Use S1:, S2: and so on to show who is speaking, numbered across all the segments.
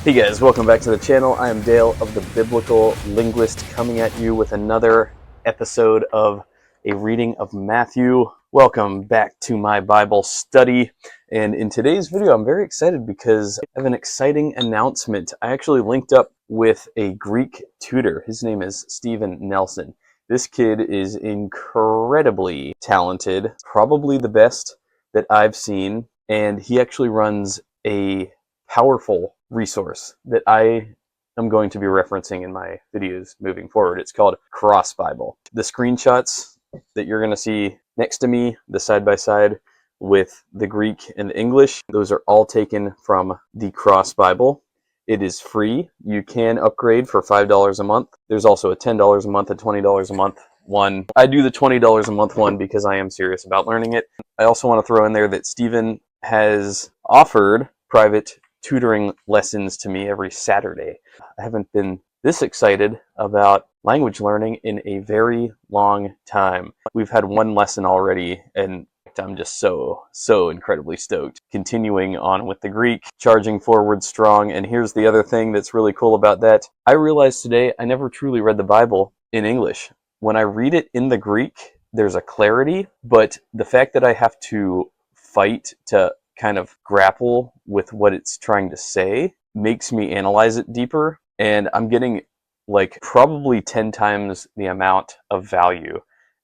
S1: Hey guys, welcome back to the channel. I am Dale of the Biblical Linguist, coming at you with another episode of a reading of Matthew. Welcome back to my Bible study. And in today's video, I'm very excited because I have an exciting announcement. I actually linked up with a Greek tutor. His name is Steven Nelson. This kid is incredibly talented, probably the best that I've seen. And he actually runs a powerful resource that I am going to be referencing in my videos moving forward. It's called Cross Bible. The screenshots that you're going to see next to me, the side-by-side with the Greek and the English, those are all taken from the Cross Bible. It is free. You can upgrade for $5 a month. There's also a $10 a month, a $20 a month one. I do the $20 a month one because I am serious about learning it. I also want to throw in there that Steven has offered private tutoring lessons to me every Saturday. I haven't been this excited about language learning in a very long time. We've had one lesson already, and I'm just so incredibly stoked. Continuing on with the Greek, charging forward strong. And here's the other thing that's really cool about that. I realized today I never truly read the Bible in English. When I read it in the Greek, there's a clarity, but the fact that I have to fight to kind of grapple with what it's trying to say makes me analyze it deeper, and I'm getting like probably 10 times the amount of value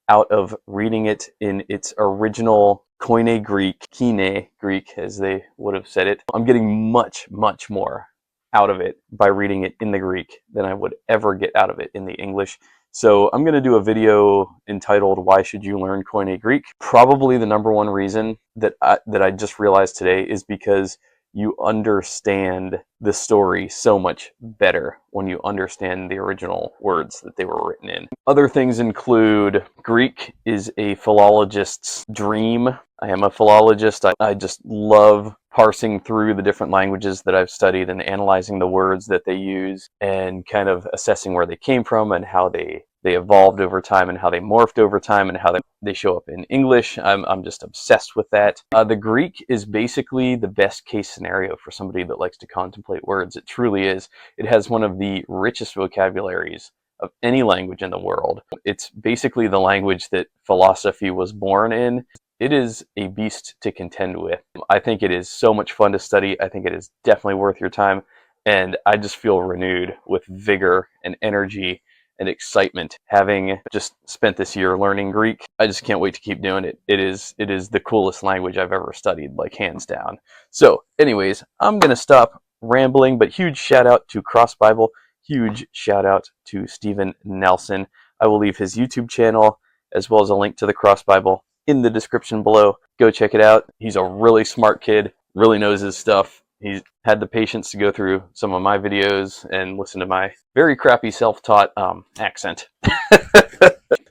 S1: out of reading it in its original Koine Greek, Kine Greek as they would have said it. I'm getting much more out of it by reading it in the Greek than I would ever get out of it in the English. So I'm going to do a video entitled Why Should You Learn Koine Greek? Probably the number one reason that I just realized today is because you understand the story so much better when you understand the original words that they were written in. Other things include Greek is a philologist's dream. I am a philologist. I just love parsing through the different languages that I've studied and analyzing the words that they use and kind of assessing where they came from and how they evolved over time and how they morphed over time and how they show up in English. I'm just obsessed with that. The Greek is basically the best case scenario for somebody that likes to contemplate words. It truly is. It has one of the richest vocabularies of any language in the world. It's basically the language that philosophy was born in. It is a beast to contend with. I think it is so much fun to study. I think it is definitely worth your time. And I just feel renewed with vigor and energy and excitement having just spent this year learning Greek. I just can't wait to keep doing it. It is the coolest language I've ever studied, like hands down. So anyways, I'm going to stop rambling, but huge shout out to Cross Bible. Huge shout out to Steven Nelson. I will leave his YouTube channel as well as a link to the Cross Bible in the description below. Go check it out. He's a really smart kid, really knows his stuff. He's had the patience to go through some of my videos and listen to my very crappy self-taught accent.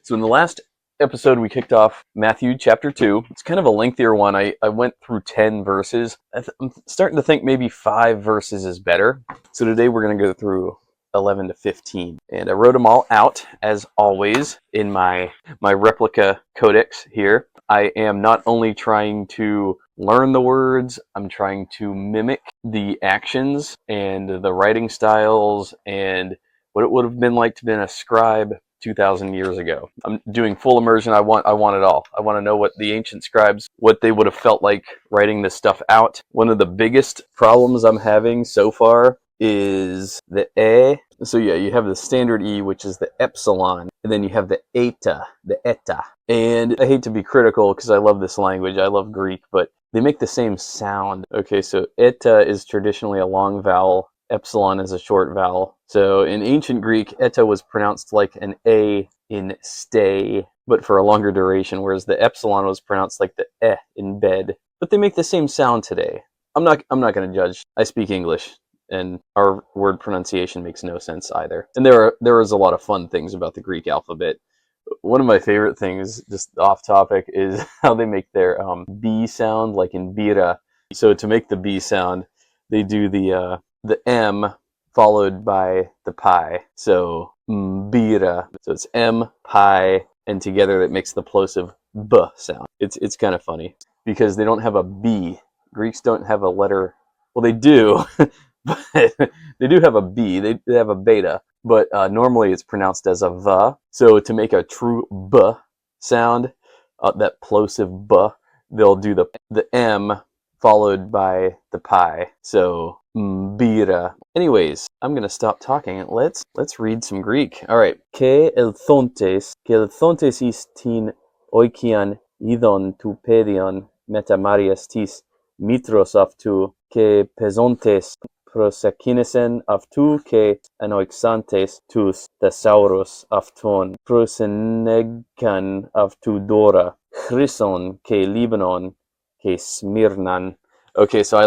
S1: So in the last episode, we kicked off Matthew chapter 2. It's kind of a lengthier one. I went through 10 verses. I'm starting to think maybe 5 verses is better. So today we're going to go through 11 to 15. And I wrote them all out, as always, in my replica codex here. I am not only trying to learn the words, I'm trying to mimic the actions and the writing styles and what it would have been like to be a scribe 2,000 years ago. I'm doing full immersion. I want it all. I want to know what the ancient scribes, what they would have felt like writing this stuff out. One of the biggest problems I'm having so far is the E. So yeah, you have the standard E, which is the epsilon, and then you have the eta, the eta. And I hate to be critical because I love this language, I love Greek, but they make the same sound. Okay, so eta is traditionally a long vowel, epsilon is a short vowel. So in ancient Greek, eta was pronounced like an A in stay, but for a longer duration, whereas the epsilon was pronounced like the E in bed. But they make the same sound today. I'm not going to judge. I speak English, and our word pronunciation makes no sense either. And there is a lot of fun things about the Greek alphabet. One of my favorite things, just off topic, is how they make their B sound, like in bira. So to make the B sound, they do the M followed by the pi. So bira. So it's M, pi, and together that makes the plosive B sound. It's kind of funny because they don't have a B. Greeks don't have a letter. Well, they do, but they do have a B. They have a beta, but normally it's pronounced as a V. So to make a true B sound, that plosive B, they'll do the M followed by the pi. So mbira. Anyways, I'm gonna stop talking. Let's read some Greek. All right. Ke elthontes istin oikian idon tu pedion metamarias tis mitros aftu ke pesontes prosekinesen aftu ke anoixantes tus thesauros afton prosenegan aftu dora chrison ke Libanon ke Smyrnan. Okay, so I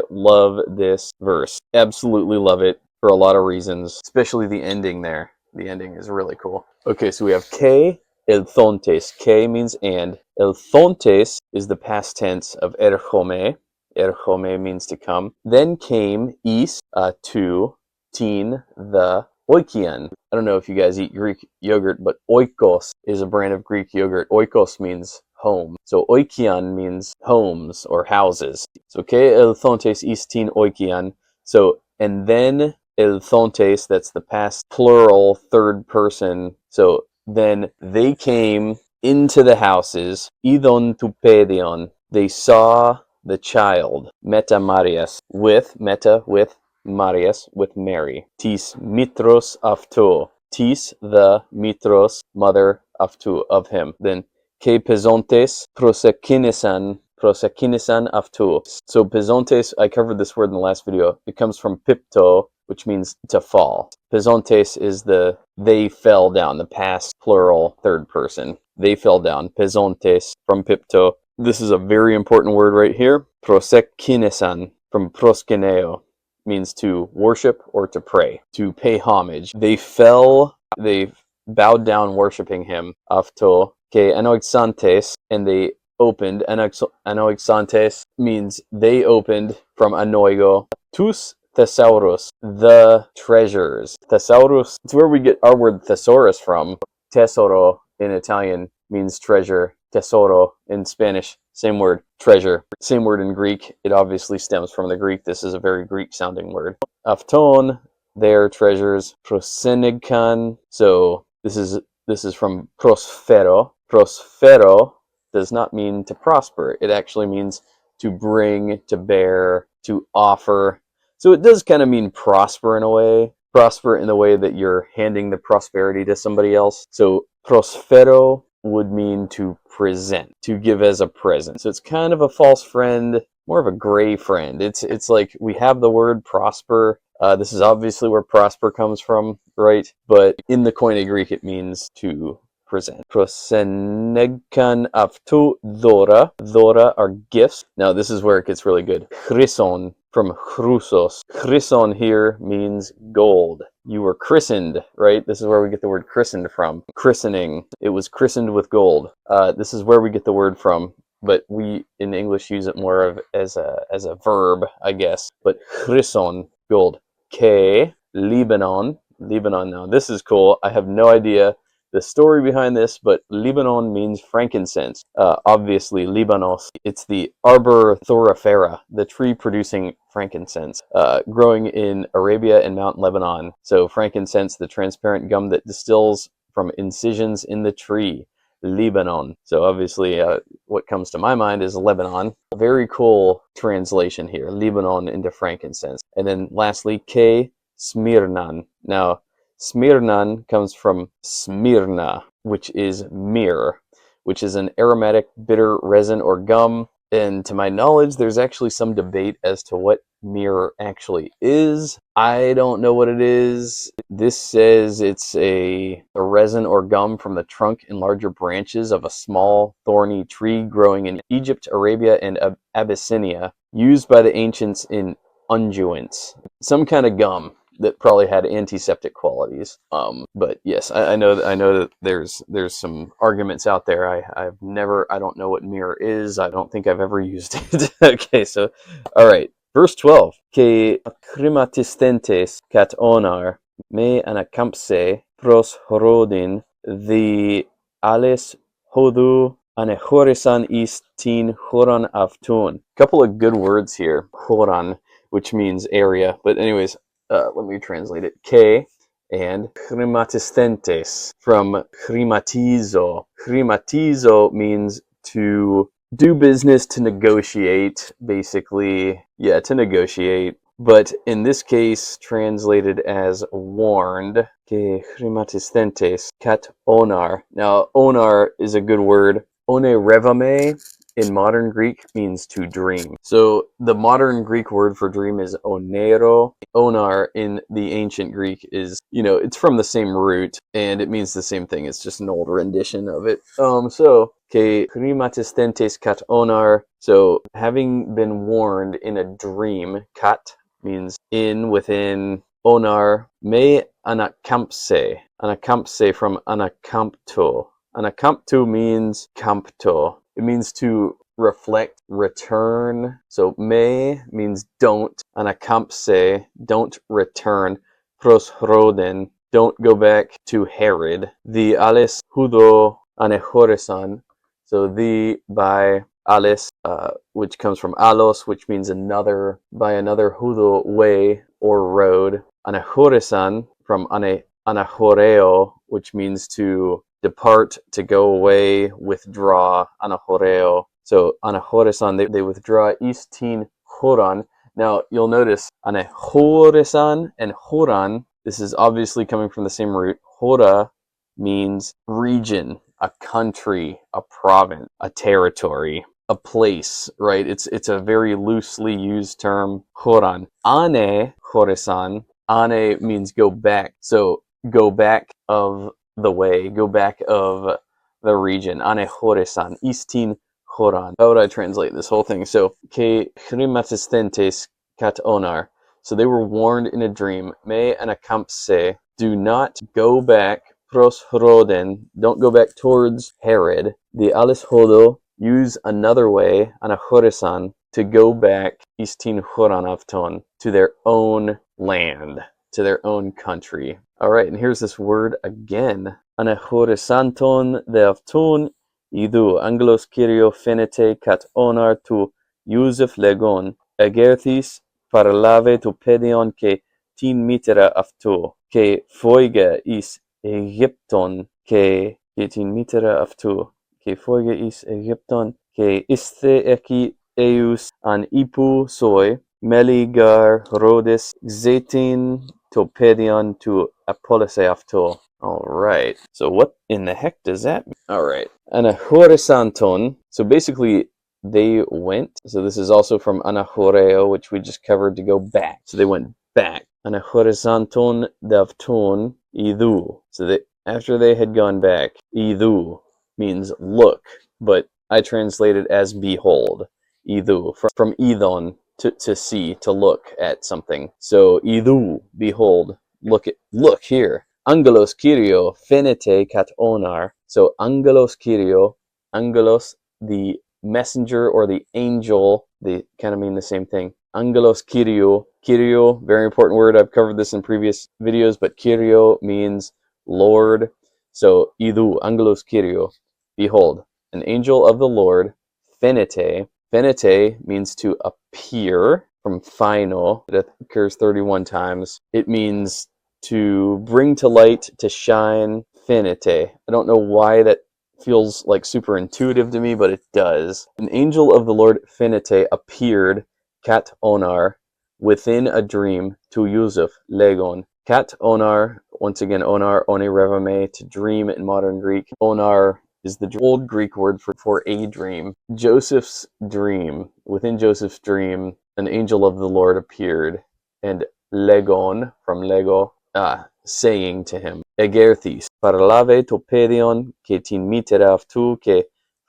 S1: love this verse. Absolutely love it for a lot of reasons, especially the ending there. The ending is really cool. Okay, so we have K elthontes. K means and. Elthontes is the past tense of erchome. Erchome means to come. Then came is, to, teen, the, oikian. I don't know if you guys eat Greek yogurt, but oikos is a brand of Greek yogurt. Oikos means home. So oikian means homes or houses. So ke elthontes istin oikian. So, and then elthontes, that's the past plural third person. So then they came into the houses, idon tu pedion. They saw the child, meta Marias, with Marias, with Mary. Tis mitros afto. Tis the mitros, mother aftu, of him. Then ke pesontes prosekinisan aftu. So pesontes, I covered this word in the last video. It comes from pipto, which means to fall. Pesontes is the they fell down, the past plural third person. They fell down. Pesontes from pipto. This is a very important word right here. Prosekinesan from proskeneo means to worship or to pray, to pay homage. They fell, they bowed down worshiping him. Afto ke anoixantes, and they opened. Anoixantes means they opened from anoigo. Tus thesaurus, the treasures. Thesaurus, it's where we get our word thesaurus from. Tesoro in Italian means treasure. Tesoro in Spanish, same word, treasure. Same word in Greek. It obviously stems from the Greek. This is a very Greek sounding word. Afton, their treasures. Prosenegkan. So this is from prosfero. Prosfero does not mean to prosper. It actually means to bring, to bear, to offer. So it does kind of mean prosper in a way. Prosper in the way that you're handing the prosperity to somebody else. So prosfero would mean to present, to give as a present. So it's kind of a false friend, more of a gray friend. It's like we have the word prosper. This is obviously where prosper comes from, right? But in the Koine Greek, it means to present. Prosenegkan aftu dora. Dora are gifts. Now this is where it gets really good. Chrison from chrusos. Chrison here means gold. You were christened, right? This is where we get the word christened from. Christening. It was christened with gold. This is where we get the word from, but we in English use it more of as a verb, I guess. But chrison, gold. Ke Libanon. Libanon. Now this is cool. I have no idea the story behind this, but Libanon means frankincense. Obviously, Libanos, it's the Arbor thorifera, the tree producing frankincense, growing in Arabia and Mount Lebanon. So frankincense, the transparent gum that distills from incisions in the tree. Lebanon. So obviously, what comes to my mind is Lebanon. Very cool translation here. Lebanon into frankincense. And then lastly, K Smyrnan. Now, Smyrnan comes from Smyrna, which is myrrh, which is an aromatic bitter resin or gum. And to my knowledge, there's actually some debate as to what myrrh actually is. I don't know what it is. This says it's a resin or gum from the trunk and larger branches of a small thorny tree growing in Egypt, Arabia, and Abyssinia, used by the ancients in unguents. Some kind of gum that probably had antiseptic qualities. But yes, I know that there's some arguments out there. I don't know what mirror is. I don't think I've ever used it. Okay, so all right, verse 12. Ke crimatistentes cat onar me anacampse pros horodin the ales hodu anehorisan istin horan aftun. Couple of good words here. Horan, which means area. But anyways, let me translate it. Ke and chrematistentes from chrematizo. Chrematizo means to do business, to negotiate, basically. Yeah, to negotiate. But in this case, translated as warned. Que chrematistentes kat onar. Now, onar is a good word. One revame in modern Greek means to dream. So the modern Greek word for dream is onero. Onar in the ancient Greek is, it's from the same root and it means the same thing. It's just an old rendition of it. So que chrematistentes kat onar. So having been warned in a dream, kat means in, within, onar, me anakampse. Anakampse from anakampto. Anakampto means kampto. It means to reflect, return. So me means don't. Anakampse, don't return. Pros Heroden, don't go back to Herod. The alis hudo anehoresan. So the by alis, which comes from alos, which means another, by another, hudo, way or road. Anehoresan from anahoreo, which means to depart, to go away, withdraw. Anahoreo. So anahoresan, they withdraw. Istin horan. Now you'll notice anahoresan and horan. This is obviously coming from the same root. Hora means region, a country, a province, a territory, a place, right? It's a very loosely used term. Horan. Ane horesan. Ane means go back. So go back of the way, go back of the region. Ane horesan. Istin horan. How would I translate this whole thing? So, que chrematistentes kat onar. So they were warned in a dream. Me anakampse. Do not go back. Pros Heroden. Don't go back towards Herod. The alis hodo. Use another way. Anahoresan. To go back. Istin horanavton. To their own land. To their own country. All right, and here's this word again. Anahoresanton deavton. Idu Angelos Kyrio Fenete kat onar tu Yusuf legon. Agerthis parlave tu pedion ke tin mitera afto. Ke foige is Egypton ke tin mitera afto. Ke foige is Egypton ke iste eki eus an ipu soi. Meligar Rhodes Xetin to pedion to Apollose afto. All right. So what in the heck does that mean? All right. Anahoresanton. So basically, they went. So this is also from anahoreo, which we just covered, to go back. So they went back. Anahoresanton davton idu. So that after they had gone back, idu means look, but I translate it as behold. Idu from idon, to see, to look at something. So idu, behold, look here. Angelos Kyrio fenete kat onar. So angelos Kyrio, angelos, the messenger or the angel, they kind of mean the same thing. Angelos Kyrio. Kyrio, very important word. I've covered this in previous videos, but Kyrio means Lord. So idu, angelos Kyrio, behold, an angel of the Lord, fenete. Fenete means to appear, from phino. It occurs 31 times. It means to bring to light, to shine. Fenete. I don't know why that feels like super intuitive to me, but it does. An angel of the Lord, Fenete, appeared, kat onar, within a dream, to Yusuf, legon. Kat onar, once again, onar, one revame, to dream in modern Greek. Onar is the old Greek word for a dream. Joseph's dream. Within Joseph's dream, an angel of the Lord appeared, and legon, from lego, saying to him, Egerthis, parlave to pedion, ke tin mitera aftu, ke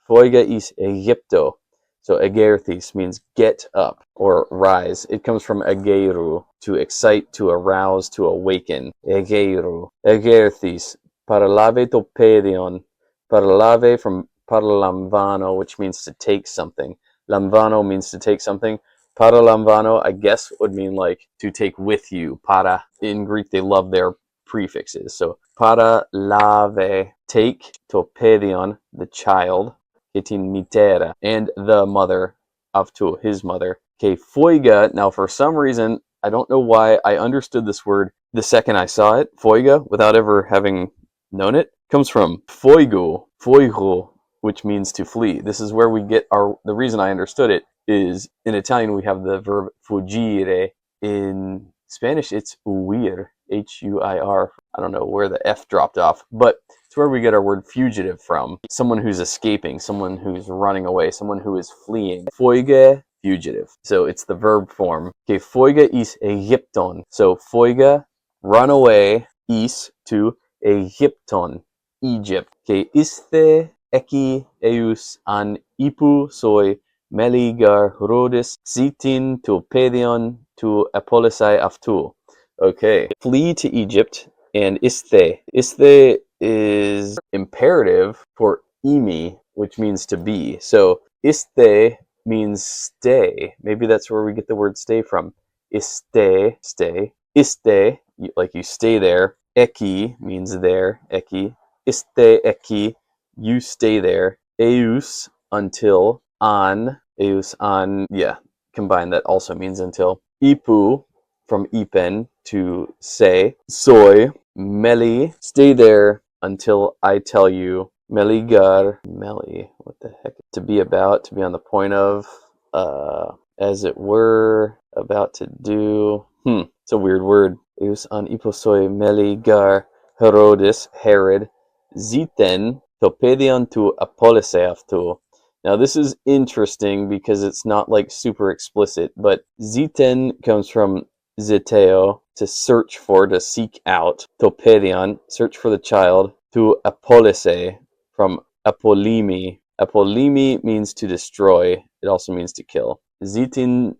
S1: foiga is Egypto. So Egerthis means get up or rise. It comes from Egeru, to excite, to arouse, to awaken. Egeru. Egerthis, parlave to pedion. Parlave from parlamvano, which means to take something. Lamvano means to take something. Paralamvano, I guess, would mean like to take with you. Para. In Greek, they love their prefixes. So paralave, take, to pedion, the child, ketin mitera, and the mother, avtu, his mother. Okay, foiga. Now, for some reason, I don't know why I understood this word the second I saw it, foiga, without ever having known it. Comes from foigo, which means to flee. This is where we get the reason I understood it is in Italian we have the verb fuggire. In Spanish it's huir, Huir. I don't know where the F dropped off, but it's where we get our word fugitive from. Someone who's escaping, someone who's running away, someone who is fleeing. Foige, fugitive. So it's the verb form. Okay, foiga is Egypton. So foiga, run away, is to Egypton, Egypt. Okay, iste eki eus an ipu soi meligar Rhodes zitin to pedion to apolisai aftu. Okay, flee to Egypt, and iste. Iste is imperative for imi, which means to be. So iste means stay. Maybe that's where we get the word stay from. Iste, stay. Iste, like you stay there. Eki means there. Eki. Iste eki, you stay there. Eus, until. An, eus an, yeah, combined that also means until. Ipu, from ipen, to say. Soy, meli, stay there until I tell you. Meligar, meli, what the heck? To be about, to be on the point of, as it were, about to do. It's a weird word. Eus an iposoi meligar Herodes, Herod, ziten topedion to apoliseaftu. Now this is interesting because it's not like super explicit, but ziten comes from zeteo, to search for, to seek out. Topedion, search for the child. To apolise, from apolimi. Apolimi means to destroy. It also means to kill. Zitin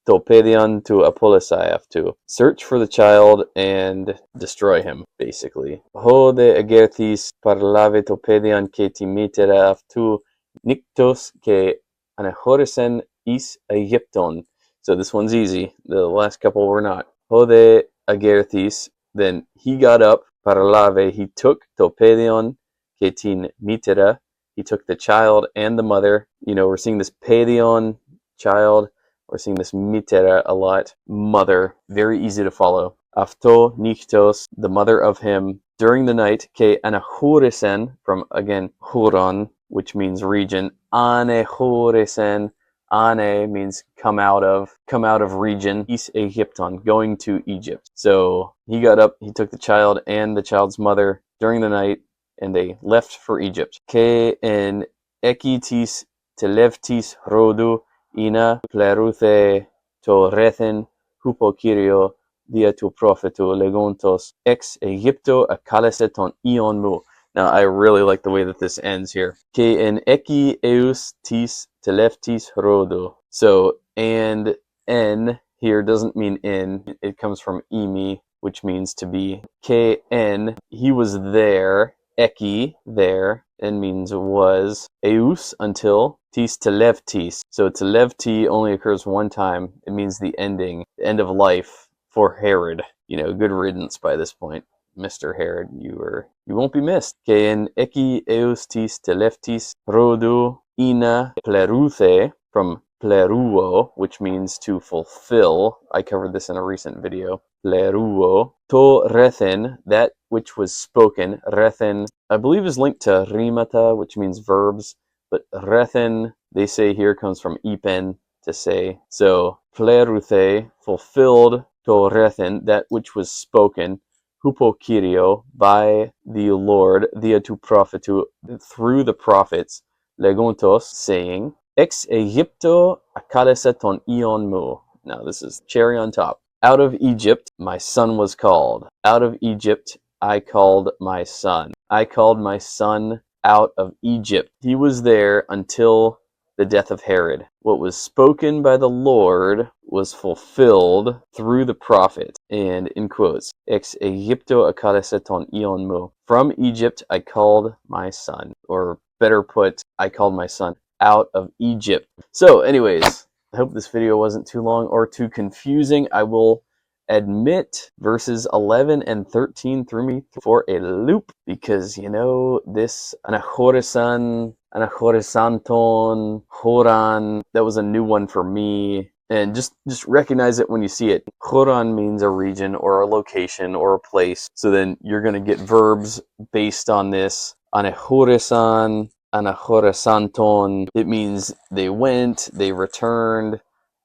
S1: topedion to apolisai aftu. Search for the child and destroy him, basically. Ho de agerthis parlave topedion ke timitera aftu niktos ke anahorisen is Egypton. So this one's easy. The last couple were not. Ho de agerthis, then he got up, parlave, he took topedion ke tin mitera, he took the child and the mother. We're seeing this pedion, child. We're seeing this mitera a lot. Mother, very easy to follow. Afto niktos, the mother of him, during the night. Ke anahurisen, from again huron, which means region. Anehurisen, ane means come out of region. Is Egypton, going to Egypt. So he got up, he took the child and the child's mother during the night, and they left for Egypt. Ke en ekitis teleftis rodu ina pleruthe to rethen hupokyrio dia tu prophetu legontos ex Egypto akalese ton ion mu. Now I really like the way that this ends here. Ke en eki eus tis teleftis rodu. So and en here doesn't mean in. It comes from imi, which means to be. Ke en, he was there. Eki, there, and means was. Eus, until. Tis televtis. So televti only occurs one time. It means the ending, the end of life for Herod. Good riddance by this point, Mr. Herod. You won't be missed. Ke en eki eus tis teleftis rodu ina pleruthe, from pleruo, which means to fulfill. I covered this in a recent video. Pleruo. To rethen, that which was spoken. Rethen, I believe, is linked to rimata, which means verbs. But rethen, they say here, comes from ipen, to say. So, pleruthe, fulfilled. To rethen, that which was spoken. Hupokyrio, by the Lord. Dia tu prophetu, through the prophets. Legontos, saying. Ex Egypto akalese ton ion mu. Now this is cherry on top. Out of Egypt my son was called. Out of Egypt I called my son. I called my son out of Egypt. He was there until the death of Herod. What was spoken by the Lord was fulfilled through the prophet. And in quotes, ex Egypto akalese ton ion mu. From Egypt I called my son. Or better put, I called my son out of Egypt. So anyways, I hope this video wasn't too long or too confusing. I will admit verses 11 and 13 threw me for a loop because, this Anahorisan, Anahorizanton, Horan, that was a new one for me. And just recognize it when you see it. Choran means a region or a location or a place. So then you're going to get verbs based on this. Anachoresan, anachoresanton. It means they went, they returned.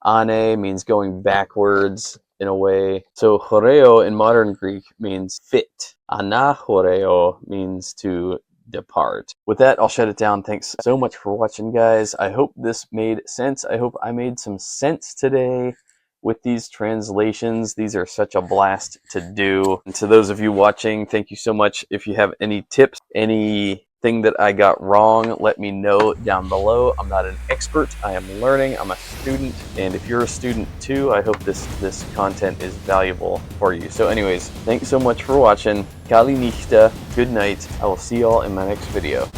S1: Ane means going backwards in a way. So choreo in modern Greek means fit. Anachoreo means to depart. With that, I'll shut it down. Thanks so much for watching, guys. I hope this made sense. I hope I made some sense today with these translations. These are such a blast to do. And to those of you watching, thank you so much. If you have any tips, anything that I got wrong, let me know down below. I'm not an expert. I am learning. I'm a student. And if you're a student too, I hope this content is valuable for you. So anyways, thanks so much for watching. Kali Nichta. Good night. I will see y'all in my next video.